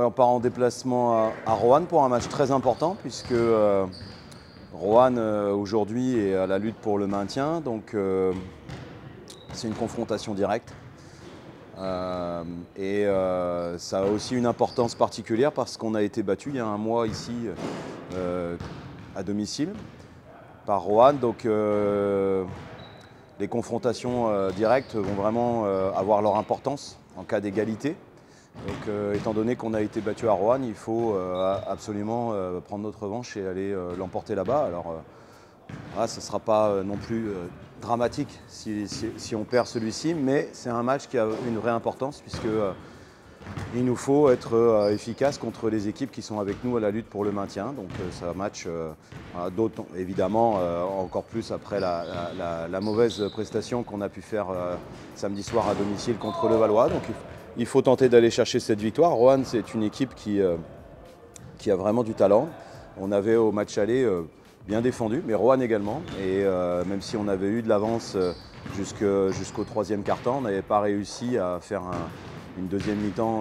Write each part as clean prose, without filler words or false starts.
On part en déplacement à Roanne pour un match très important puisque Roanne aujourd'hui est à la lutte pour le maintien, donc c'est une confrontation directe. Ça a aussi une importance particulière parce qu'on a été battu il y a un mois ici à domicile par Roanne. Donc les confrontations directes vont vraiment avoir leur importance en cas d'égalité. Donc, étant donné qu'on a été battu à Roanne, il faut absolument prendre notre revanche et aller l'emporter là-bas. Alors, voilà, ce ne sera pas non plus dramatique si on perd celui-ci, mais c'est un match qui a une vraie importance puisque il nous faut être efficace contre les équipes qui sont avec nous à la lutte pour le maintien. Donc, c'est un match, d'autres évidemment, encore plus après la mauvaise prestation qu'on a pu faire samedi soir à domicile contre le Valois. Donc, il faut tenter d'aller chercher cette victoire. Roanne, c'est une équipe qui a vraiment du talent. On avait au match aller bien défendu, mais Roanne également. Et même si on avait eu de l'avance jusqu'au troisième quart-temps, on n'avait pas réussi à faire une deuxième mi-temps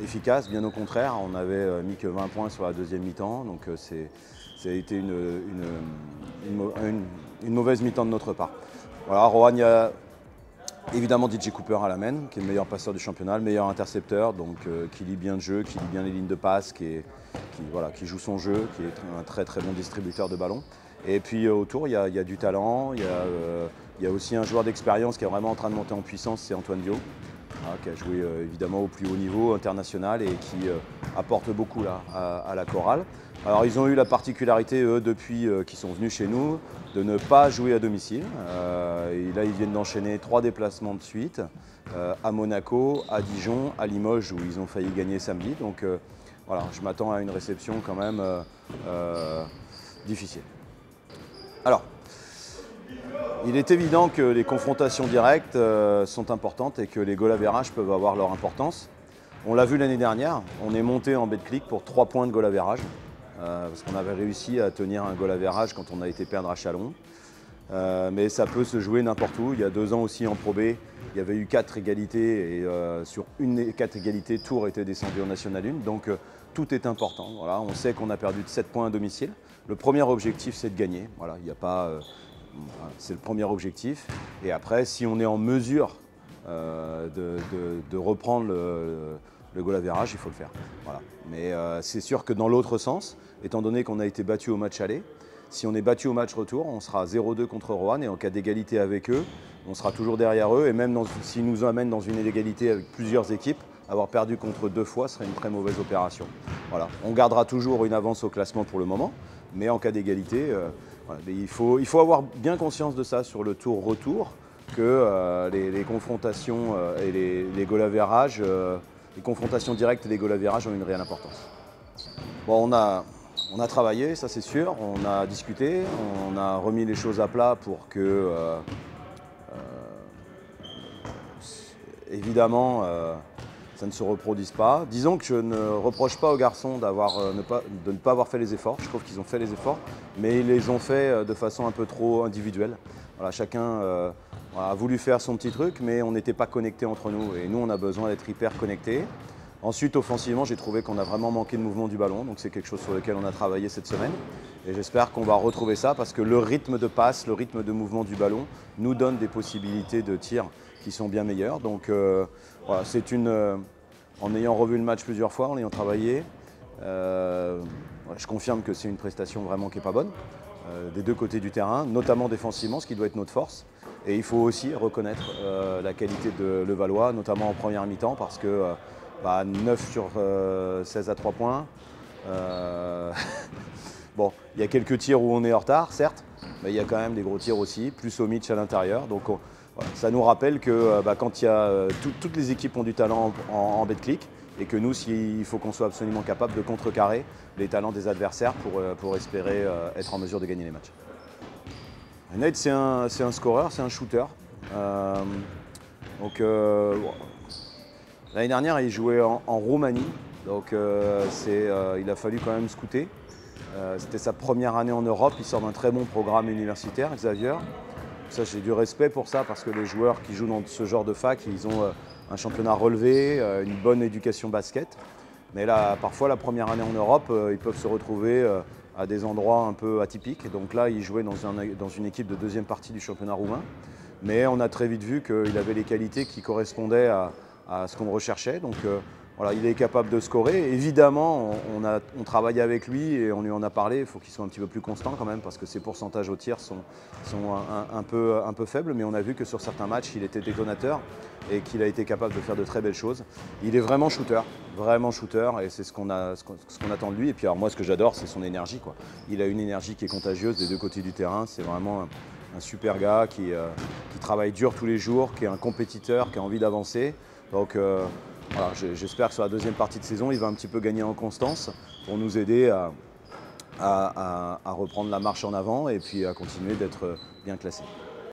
efficace. Bien au contraire, on n'avait mis que 20 points sur la deuxième mi-temps. Donc ça a été une mauvaise mi-temps de notre part. Voilà, Roanne, il y a évidemment DJ Cooper à la main, qui est le meilleur passeur du championnat, le meilleur intercepteur, donc qui lit bien le jeu, qui lit bien les lignes de passe, qui joue son jeu, qui est un très très bon distributeur de ballon. Et puis autour, il y a du talent, il y a aussi un joueur d'expérience qui est vraiment en train de monter en puissance, c'est Antoine Dio, qui a joué évidemment au plus haut niveau international et qui apporte beaucoup là, à la chorale. Alors ils ont eu la particularité, eux, depuis qu'ils sont venus chez nous, de ne pas jouer à domicile. Et là, ils viennent d'enchaîner 3 déplacements de suite, à Monaco, à Dijon, à Limoges, où ils ont failli gagner samedi. Donc voilà, je m'attends à une réception quand même difficile. Alors, il est évident que les confrontations directes sont importantes et que les goal average peuvent avoir leur importance. On l'a vu l'année dernière, on est monté en Betclic pour 3 points de goal average. Parce qu'on avait réussi à tenir un goal average quand on a été perdre à Châlons. Mais ça peut se jouer n'importe où. Il y a 2 ans aussi en Pro B, il y avait eu 4 égalités et sur une des 4 égalités, Tours était descendu en National 1. Donc tout est important. Voilà, on sait qu'on a perdu de 7 points à domicile. Le premier objectif, c'est de gagner. Voilà, il n'y a pas, c'est le premier objectif. Et après, si on est en mesure de reprendre le goal average, il faut le faire. Voilà. Mais c'est sûr que dans l'autre sens, étant donné qu'on a été battu au match aller, si on est battu au match retour, on sera 0-2 contre Roanne et en cas d'égalité avec eux, on sera toujours derrière eux. Et même s'ils nous amènent dans une égalité avec plusieurs équipes, avoir perdu contre 2 fois serait une très mauvaise opération. Voilà. On gardera toujours une avance au classement pour le moment, mais en cas d'égalité, voilà. Il faut avoir bien conscience de ça sur le tour-retour, que les confrontations et les goal average, les confrontations directes et les goal average ont une réelle importance. Bon, on a travaillé, ça c'est sûr, on a discuté, on a remis les choses à plat pour que, évidemment, ça ne se reproduise pas. Disons que je ne reproche pas aux garçons de ne pas avoir fait les efforts. Je trouve qu'ils ont fait les efforts, mais ils les ont fait de façon un peu trop individuelle. Voilà, chacun a voulu faire son petit truc, mais on n'était pas connectés entre nous. Et nous, on a besoin d'être hyper connectés. Ensuite, offensivement, j'ai trouvé qu'on a vraiment manqué de mouvement du ballon. Donc c'est quelque chose sur lequel on a travaillé cette semaine. Et j'espère qu'on va retrouver ça parce que le rythme de passe, le rythme de mouvement du ballon nous donne des possibilités de tir qui sont bien meilleures. Donc voilà, c'est en ayant revu le match plusieurs fois, en ayant travaillé, je confirme que c'est une prestation vraiment qui n'est pas bonne des 2 côtés du terrain, notamment défensivement, ce qui doit être notre force. Et il faut aussi reconnaître la qualité de Levallois, notamment en première mi-temps, parce que 9 sur 16 à 3 points. Bon, il y a quelques tirs où on est en retard, certes, mais il y a quand même des gros tirs aussi, plus au Mitch à l'intérieur. Donc voilà, ça nous rappelle que quand il y a toutes les équipes ont du talent en Betclic et que nous, il faut qu'on soit absolument capable de contrecarrer les talents des adversaires pour espérer être en mesure de gagner les matchs. Nate, c'est un scoreur, c'est un shooter. L'année dernière, il jouait en Roumanie, donc il a fallu quand même scouter. C'était sa première année en Europe, il sort d'un très bon programme universitaire, Xavier. Ça, j'ai du respect pour ça, parce que les joueurs qui jouent dans ce genre de fac, ils ont un championnat relevé, une bonne éducation basket. Mais là, parfois, la première année en Europe, ils peuvent se retrouver à des endroits un peu atypiques. Donc là, il jouait dans une équipe de deuxième partie du championnat roumain. Mais on a très vite vu qu'il avait les qualités qui correspondaient à ce qu'on recherchait. Donc voilà, il est capable de scorer. Évidemment, on travaille avec lui et on lui en a parlé. Il faut qu'il soit un petit peu plus constant quand même parce que ses pourcentages au tir sont un peu faibles. Mais on a vu que sur certains matchs, il était détonateur et qu'il a été capable de faire de très belles choses. Il est vraiment shooter et c'est ce qu'on attend de lui. Et puis alors moi, ce que j'adore, c'est son énergie, quoi. Il a une énergie qui est contagieuse des deux côtés du terrain. C'est vraiment un super gars qui travaille dur tous les jours, qui est un compétiteur, qui a envie d'avancer. Donc voilà, j'espère que sur la deuxième partie de saison, il va un petit peu gagner en constance pour nous aider à reprendre la marche en avant et puis à continuer d'être bien classé.